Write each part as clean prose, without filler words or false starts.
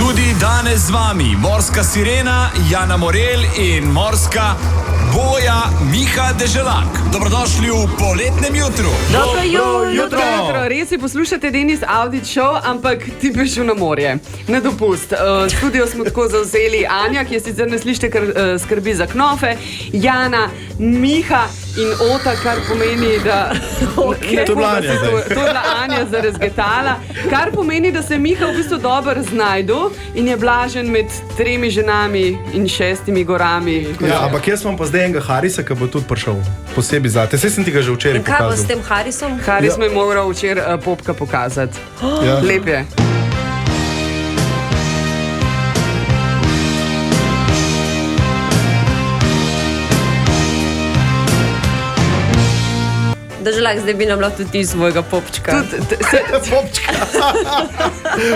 Tudi danes z vami morska sirena Jana Morel in morska boja Miha Deželak. Dobrodošli v poletnem jutru. Dobro jutro. Res si poslušate Denis Audit Show, ampak ti bi šel na morje. Na dopust. Studio smo tako zavzeli Anja, ki je sicer ne slišite, ker skrbi za knofe, Jana, Miha in Ota, kar pomeni, da... Okay. To je bila Anja zarazgetala, kar pomeni, da se Miha v bistvu dobro znajdu in je blažen med 3 ženami in 6 gorami. Ja, ampak jaz imam pa zdaj enega Harisa, ki bo tudi prišel posebej zate. Saj sem ti ga že včeraj pokazal. Kaj bo s tem Harisom? Haris me moral včeraj popka pokazati. Ja. Lep je. Deželak, zdaj bi nam lahko tudi svojega popčka. Popčka.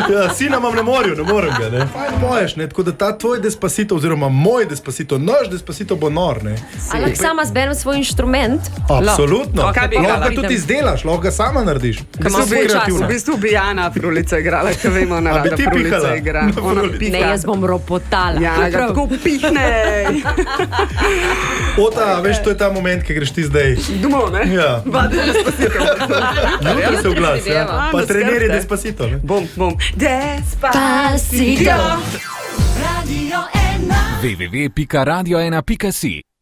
Ja, sina imam na morju, ne morem ga, ne. Fajn poješ, ne, tako da ta tvoj Despacito, oziroma moj Despacito, naš Despacito bo nor, ne. Ali lahko sama zberem svoj inštrument? Absolutno. Lahko ga tudi izdelaš, lahko ga sama narediš. V bistvu bi Jana Frulica igrala, ker vemo, ona rada Frulica igra. Ne, jaz bom ropotala. Ja, ga tako pihne. Ota, veš, to je ta moment, ki greš ti zdaj. Domov, ne? Ja. Despacito. Jutri se v glas, ja. Pa treneri Despacito, ne. Bom. Despacito. www.radio1.si